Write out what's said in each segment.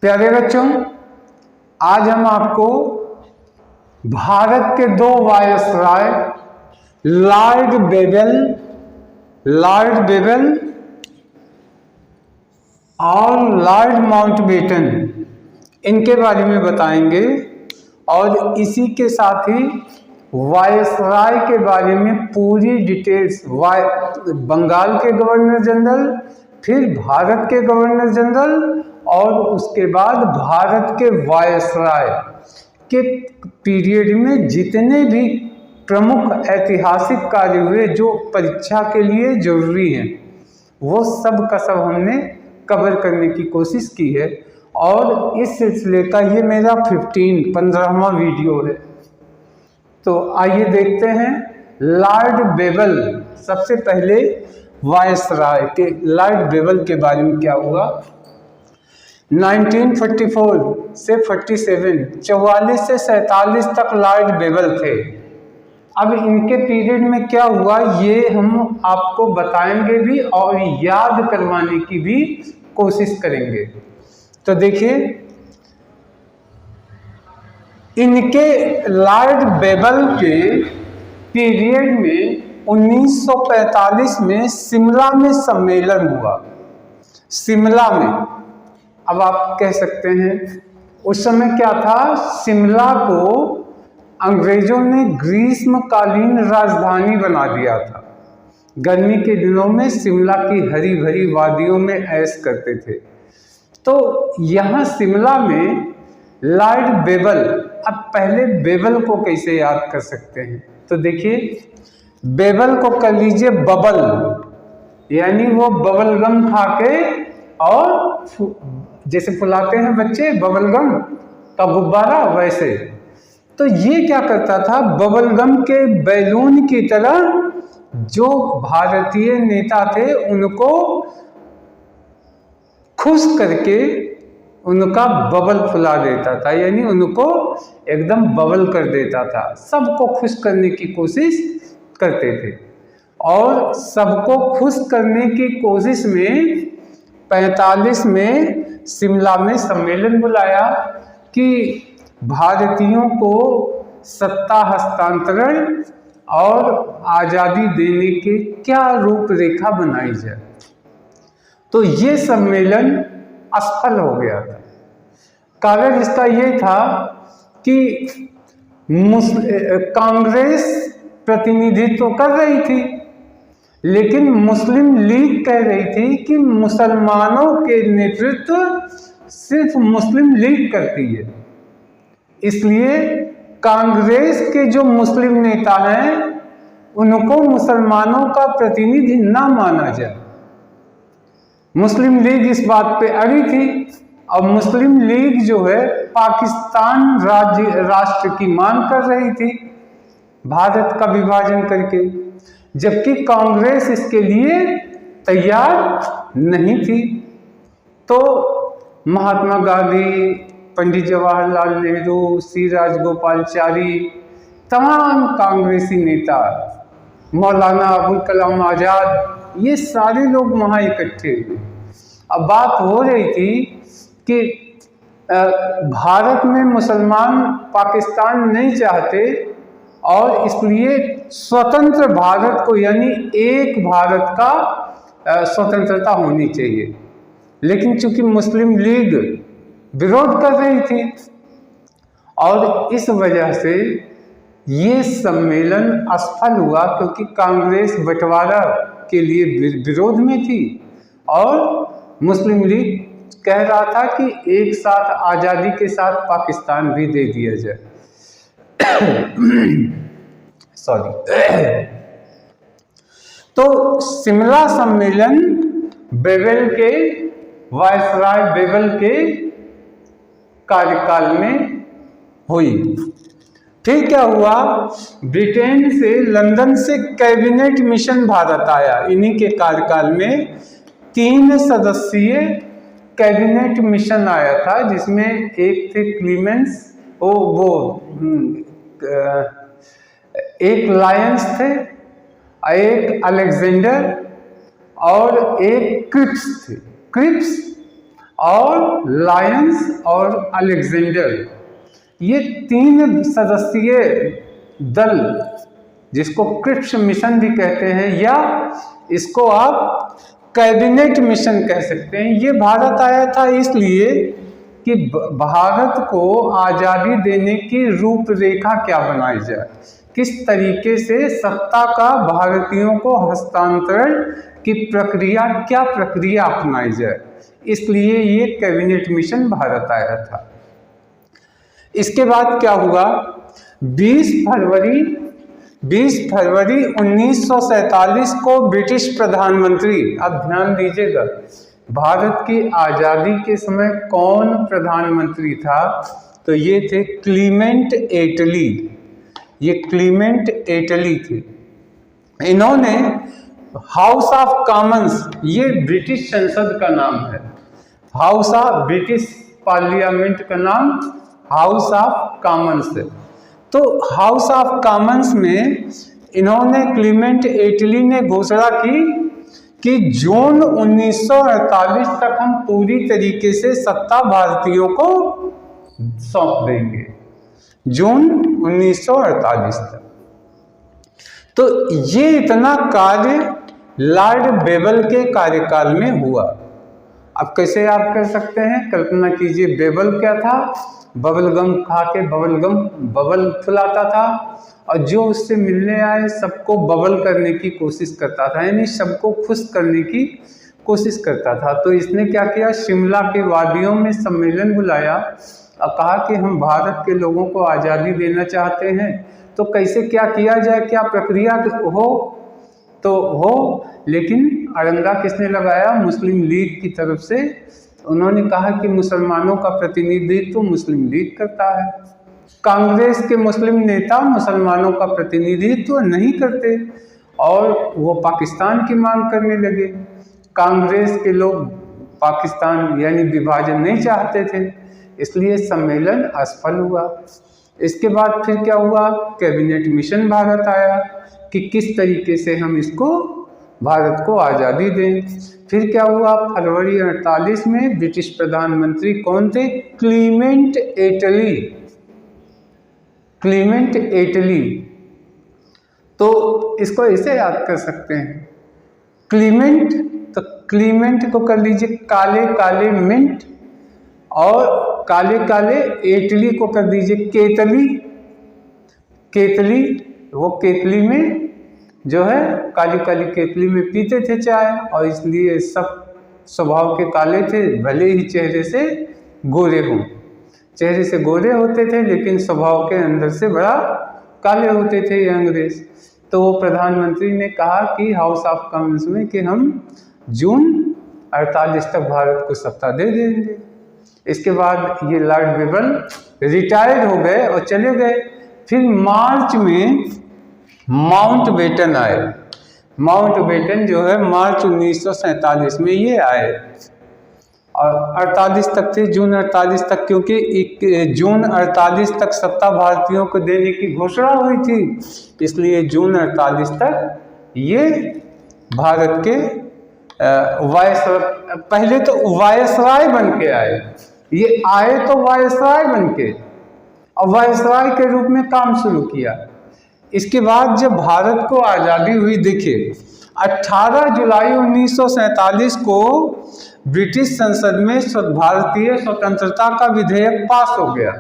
प्यारे बच्चों, आज हम आपको भारत के दो वायसराय लॉर्ड बेबल और लॉर्ड माउंटबेटन इनके बारे में बताएंगे और इसी के साथ ही वायसराय के बारे में पूरी डिटेल्स, बंगाल के गवर्नर जनरल, फिर भारत के गवर्नर जनरल और उसके बाद भारत के वायसराय के पीरियड में जितने भी प्रमुख ऐतिहासिक कार्य हुए जो परीक्षा के लिए जरूरी हैं, वो सब का सब हमने कवर करने की कोशिश की है। और इस सिलसिले का ये मेरा 15वां वीडियो है। तो आइए देखते हैं लॉर्ड बेबल। सबसे पहले वायसराय के लॉर्ड बेबल के बारे में क्या हुआ। 1944 से 47, 44 से 47 तक लॉर्ड बेबल थे। अब इनके पीरियड में क्या हुआ ये हम आपको बताएंगे भी और याद करवाने की भी कोशिश करेंगे। तो देखिए, इनके लॉर्ड बेबल के पीरियड में 1945 में शिमला में सम्मेलन हुआ। शिमला में, अब आप कह सकते हैं उस समय क्या था, शिमला को अंग्रेजों ने ग्रीष्मकालीन राजधानी बना दिया था। गर्मी के दिनों में शिमला की हरी भरी वादियों में ऐश करते थे। तो यहाँ शिमला में लॉर्ड बेबल, अब पहले बेबल को कैसे याद कर सकते हैं, तो देखिए बेबल को कर लीजिए बबल, यानी वो बबल गम खा के और जैसे फुलाते हैं बच्चे बबल गम का गुब्बारा, वैसे। तो ये क्या करता था, बबल गम के बैलून की तरह जो भारतीय नेता थे उनको खुश करके उनका बबल फुला देता था, यानी उनको एकदम बबल कर देता था। सबको खुश करने की कोशिश करते थे और सबको खुश करने की कोशिश में 45 में शिमला में सम्मेलन बुलाया कि भारतीयों को सत्ता हस्तांतरण और आज़ादी देने के क्या रूपरेखा बनाई जाए। तो ये सम्मेलन असफल हो गया था। कारण इसका ये था कि कांग्रेस प्रतिनिधित्व कर रही थी, लेकिन मुस्लिम लीग कह रही थी कि मुसलमानों के नेतृत्व सिर्फ मुस्लिम लीग करती है, इसलिए कांग्रेस के जो मुस्लिम नेता हैं उनको मुसलमानों का प्रतिनिधि ना माना जाए। मुस्लिम लीग इस बात पे अड़ी थी और मुस्लिम लीग जो है पाकिस्तान राष्ट्र की मांग कर रही थी, भारत का विभाजन करके, जबकि कांग्रेस इसके लिए तैयार नहीं थी। तो महात्मा गांधी, पंडित जवाहरलाल नेहरू, सी राजगोपालचारी, तमाम कांग्रेसी नेता, मौलाना अबुल कलाम आज़ाद, ये सारे लोग वहाँ इकट्ठे हुए। अब बात हो रही थी कि भारत में मुसलमान पाकिस्तान नहीं चाहते और इसलिए स्वतंत्र भारत को, यानी एक भारत का स्वतंत्रता होनी चाहिए। लेकिन चूंकि मुस्लिम लीग विरोध कर रही थी और इस वजह से ये सम्मेलन असफल हुआ, क्योंकि कांग्रेस बंटवारा के लिए विरोध में थी और मुस्लिम लीग कह रहा था कि एक साथ आज़ादी के साथ पाकिस्तान भी दे दिया जाए। तो शिमला सम्मेलन बेबल के, वायसराय बेबल के कार्यकाल में हुई। फिर क्या हुआ, ब्रिटेन से, लंदन से कैबिनेट मिशन भारत आया। इन्हीं के कार्यकाल में 3 सदस्यीय कैबिनेट मिशन आया था, जिसमें एक थे क्लीमेंस, एक लायंस थे, एक अलेक्जेंडर और एक क्रिप्स थे। क्रिप्स और लायंस और अलेक्जेंडर, ये 3 सदस्यीय दल, जिसको क्रिप्स मिशन भी कहते हैं या इसको आप कैबिनेट मिशन कह सकते हैं, ये भारत आया था इसलिए कि भारत को आज़ादी देने की रूपरेखा क्या बनाई जाए, किस तरीके से सत्ता का भारतीयों को हस्तांतरण की प्रक्रिया, क्या प्रक्रिया अपनाई जाए, इसलिए ये कैबिनेट मिशन भारत आया था। इसके बाद क्या हुआ, 20 फरवरी 1947 को ब्रिटिश प्रधानमंत्री, अब ध्यान दीजिएगा, भारत की आज़ादी के समय कौन प्रधानमंत्री था, तो ये थे क्लीमेंट एटली, ये क्लीमेंट एटली थे। इन्होंने हाउस ऑफ कॉमन्स, ये ब्रिटिश संसद का नाम है, हाउस ऑफ ब्रिटिश पार्लियामेंट का नाम हाउस ऑफ कॉमन्स है। तो हाउस ऑफ कॉमन्स में इन्होंने, क्लीमेंट एटली ने घोषणा की कि जून 1948 तक हम पूरी तरीके से सत्ता भारतीयों को सौंप देंगे, जून 1948 तक। तो ये इतना कार्य लॉर्ड बेबल के कार्यकाल में हुआ। अब कैसे आप कर सकते हैं, कल्पना कीजिए, बेबल क्या था, बबल गम खा के बबल फुलाता था और जो उससे मिलने आए सबको बबल करने की कोशिश करता था, यानी सबको खुश करने की कोशिश करता था। तो इसने क्या किया, शिमला के वादियों में सम्मेलन बुलाया और कहा कि हम भारत के लोगों को आज़ादी देना चाहते हैं, तो कैसे क्या किया जाए, क्या प्रक्रिया हो, तो हो, लेकिन अड़ंगा किसने लगाया, मुस्लिम लीग की तरफ से। उन्होंने कहा कि मुसलमानों का प्रतिनिधित्व मुस्लिम लीग करता है, कांग्रेस के मुस्लिम नेता मुसलमानों का प्रतिनिधित्व नहीं करते, और वो पाकिस्तान की मांग करने लगे। कांग्रेस के लोग पाकिस्तान यानी विभाजन नहीं चाहते थे, इसलिए सम्मेलन असफल हुआ। इसके बाद फिर क्या हुआ, कैबिनेट मिशन भारत आया कि किस तरीके से हम इसको भारत को आज़ादी दें। फिर क्या हुआ, फरवरी 48 में ब्रिटिश प्रधानमंत्री कौन थे, क्लीमेंट एटली, क्लीमेंट एटली। तो इसको ऐसे याद कर सकते हैं, क्लीमेंट, तो क्लीमेंट को कर लीजिए काले काले मिंट, और काले काले एटली को कर दीजिए केतली, केतली, वो केतली में जो है काली काली केतली में पीते थे चाय, और इसलिए सब स्वभाव के काले थे, भले ही चेहरे से गोरे हों, चेहरे से गोरे होते थे लेकिन स्वभाव के अंदर से बड़ा काले होते थे ये अंग्रेज। तो प्रधानमंत्री ने कहा कि हाउस ऑफ कॉमन्स में कि हम जून 48 तक भारत को सत्ता दे देंगे। इसके बाद ये लॉर्ड बेबल रिटायर्ड हो गए और चले गए। फिर मार्च में माउंटबेटन आए, माउंटबेटन जो है मार्च 1947 में ये आए, और 48 तक थे, जून 48 तक, क्योंकि जून 48 तक सत्ता भारतीयों को देने की घोषणा हुई थी, इसलिए जून 48 तक ये भारत के पहले तो वायसराय बन के आए, ये आए तो वायसराय बन के, और वायसराय के रूप में काम शुरू किया। इसके बाद जब भारत को आज़ादी हुई, देखिए 18 जुलाई 1947 को ब्रिटिश संसद में भारतीय स्वतंत्रता का विधेयक पास हो गया।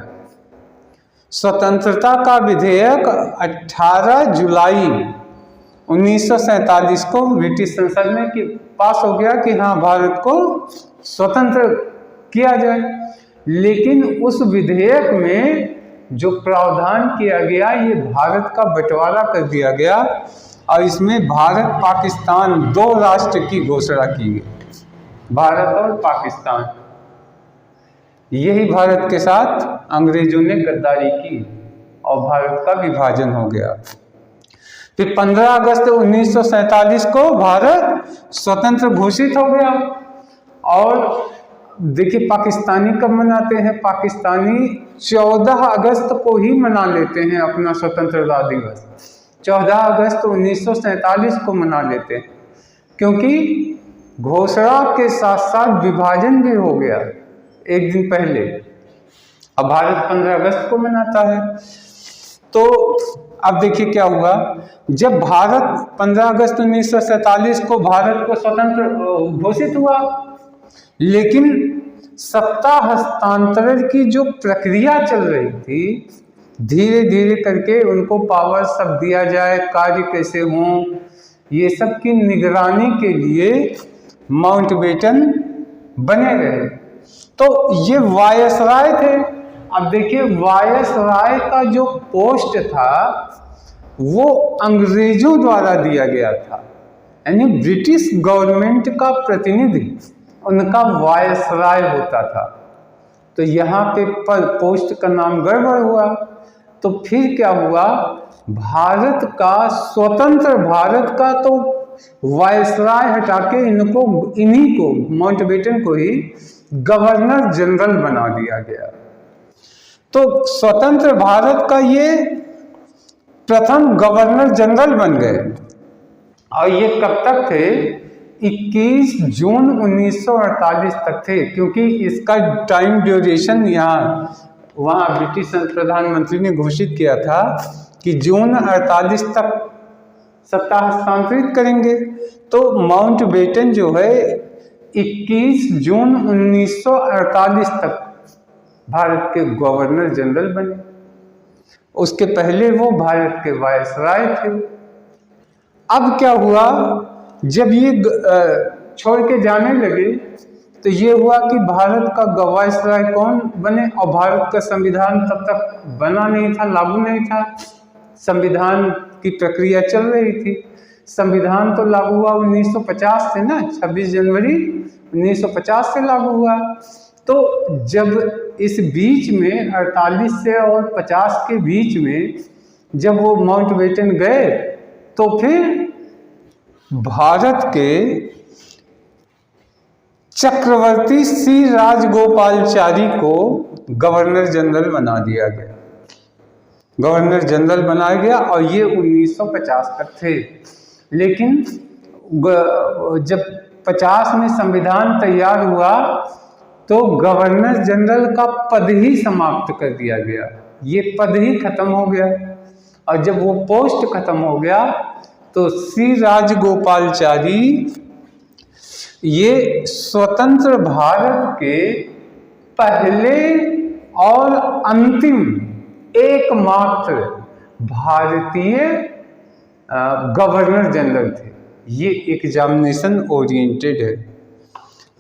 स्वतंत्रता का विधेयक 18 जुलाई 1947 को ब्रिटिश संसद में पास हो गया कि हाँ भारत को स्वतंत्र किया जाए। लेकिन उस विधेयक में जो प्रावधान किया गया, ये भारत का बंटवारा कर दिया गया, और इसमें भारत पाकिस्तान 2 राष्ट्र की घोषणा की गई, भारत और पाकिस्तान। यही भारत के साथ अंग्रेजों ने गद्दारी की और भारत का विभाजन हो गया। फिर 15 अगस्त 1947 को भारत स्वतंत्र घोषित हो गया। और देखिए पाकिस्तानी कब मनाते हैं, पाकिस्तानी 14 अगस्त को ही मना लेते हैं अपना स्वतंत्रता दिवस, 14 अगस्त 1947 को मना लेते हैं, क्योंकि घोषणा के साथ साथ विभाजन भी हो गया एक दिन पहले। अब भारत 15 अगस्त को मनाता है। तो अब देखिए क्या हुआ, जब भारत 15 अगस्त 1947 को भारत को स्वतंत्र घोषित हुआ, लेकिन सत्ता हस्तांतरण की जो प्रक्रिया चल रही थी, धीरे धीरे करके उनको पावर सब दिया जाए, कार्य कैसे हों, ये सब की निगरानी के लिए माउंटबेटन बने रहे। तो ये वायसराय थे। अब देखिए वायसराय का जो पोस्ट था वो अंग्रेजों द्वारा दिया गया था, यानी ब्रिटिश गवर्नमेंट का प्रतिनिधि उनका वायसराय होता था। तो यहाँ पे पोस्ट का नाम गड़बड़ हुआ। तो फिर क्या हुआ, भारत का स्वतंत्र भारत का तो वायसराय हटा के इन्हीं को माउंटबेटन को ही गवर्नर जनरल बना दिया गया। तो स्वतंत्र भारत का ये प्रथम गवर्नर जनरल बन गए। और ये कब तक थे, 21 जून 1948 तक थे, क्योंकि इसका टाइम ड्यूरेशन वहाँ ब्रिटिश प्रधानमंत्री ने घोषित किया था कि जून 48 तक सत्ता हस्तांतरित करेंगे। तो माउंटबेटन जो है 21 जून 1948 तक भारत के गवर्नर जनरल बने। उसके पहले वो भारत के वायसराय थे। अब क्या हुआ, जब ये छोड़ के जाने लगे तो ये हुआ कि भारत का वायसराय कौन बने, और भारत का संविधान तब तक बना नहीं था, लागू नहीं था। संविधान की प्रक्रिया चल रही थी। संविधान तो लागू हुआ 1950 से ना, 26 जनवरी 1950 से लागू हुआ। तो जब इस बीच में 48 से और 50 के बीच में जब वो माउंटबेटन गए, तो फिर भारत के चक्रवर्ती श्री राजगोपालचारी को गवर्नर जनरल बना दिया गया। गवर्नर जनरल बनाया गया और ये 1950 तक थे। लेकिन जब 50 में संविधान तैयार हुआ तो गवर्नर जनरल का पद ही समाप्त कर दिया गया, ये पद ही खत्म हो गया। और जब वो पोस्ट खत्म हो गया तो श्री राजगोपालचारी ये स्वतंत्र भारत के पहले और अंतिम एकमात्र भारतीय गवर्नर जनरल थे। ये एग्जामिनेशन ओरिएंटेड है।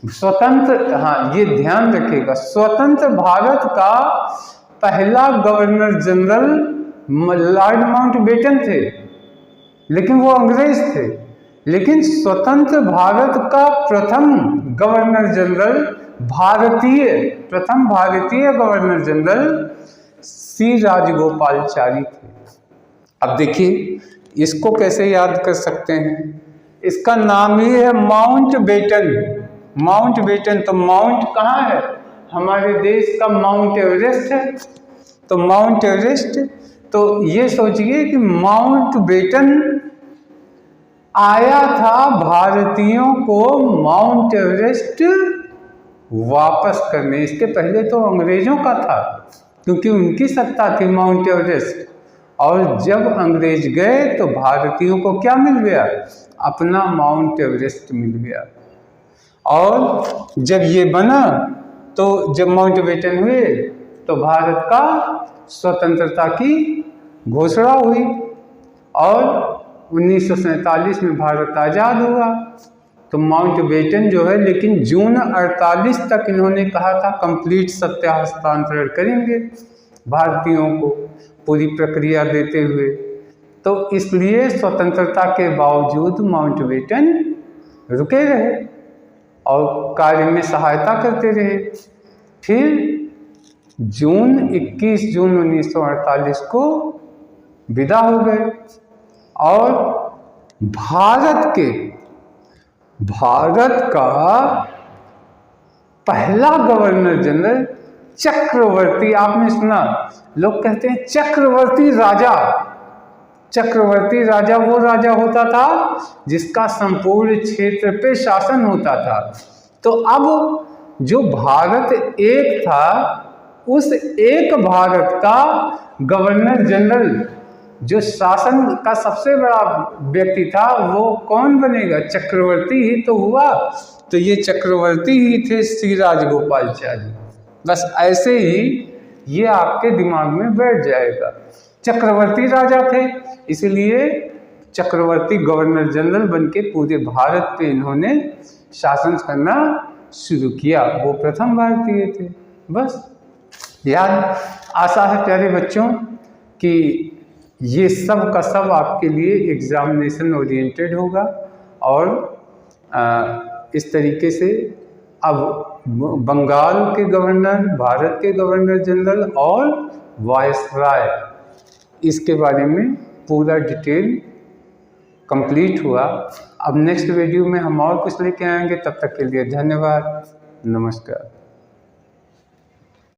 स्वतंत्र, हाँ ये ध्यान रखिएगा, स्वतंत्र भारत का पहला गवर्नर जनरल लॉर्ड माउंटबेटन थे, लेकिन वो अंग्रेज थे। लेकिन स्वतंत्र भारत का प्रथम गवर्नर जनरल प्रथम भारतीय गवर्नर जनरल श्री राजगोपालचारी थे। अब देखिए इसको कैसे याद कर सकते हैं, इसका नाम ही है माउंटबेटन। माउंटबेटन, तो माउंट कहाँ है, हमारे देश का माउंट एवरेस्ट है। तो माउंट एवरेस्ट, तो ये सोचिए कि माउंटबेटन आया था भारतीयों को माउंट एवरेस्ट वापस करने। इसके पहले तो अंग्रेजों का था, क्योंकि उनकी सत्ता थी माउंट एवरेस्ट। और जब अंग्रेज गए तो भारतीयों को क्या मिल गया, अपना माउंट एवरेस्ट मिल गया। और जब ये बना, तो जब माउंटबेटन हुए तो भारत का स्वतंत्रता की घोषणा हुई और 1947 में भारत आज़ाद हुआ। तो माउंटबेटन जो है, लेकिन जून 48 तक इन्होंने कहा था कंप्लीट सत्ता हस्तांतरण करेंगे भारतीयों को, पूरी प्रक्रिया देते हुए। तो इसलिए स्वतंत्रता के बावजूद माउंटबेटन रुके रहे और कार्य में सहायता करते रहे। फिर 21 जून 1948 को विदा हो गए और भारत का पहला गवर्नर जनरल चक्रवर्ती, आपने सुना, लोग कहते हैं चक्रवर्ती राजा, चक्रवर्ती राजा वो राजा होता था जिसका संपूर्ण क्षेत्र पे शासन होता था। तो अब जो भारत एक था, उस एक भारत का गवर्नर जनरल, जो शासन का सबसे बड़ा व्यक्ति था, वो कौन बनेगा? चक्रवर्ती ही तो हुआ। तो ये चक्रवर्ती ही थे श्री राजगोपालचारी। बस ऐसे ही ये आपके दिमाग में बैठ जाएगा। चक्रवर्ती राजा थे, इसलिए चक्रवर्ती गवर्नर जनरल बनके पूरे भारत पे इन्होंने शासन करना शुरू किया। वो प्रथम भारतीय थे। बस यार, आशा है प्यारे बच्चों कि ये सब का सब आपके लिए एग्जामिनेशन ओरिएंटेड होगा। और इस तरीके से अब बंगाल के गवर्नर, भारत के गवर्नर जनरल और वायसराय, इसके बारे में पूरा डिटेल कंप्लीट हुआ। अब नेक्स्ट वीडियो में हम और कुछ लेके आएंगे। तब तक के लिए धन्यवाद, नमस्कार।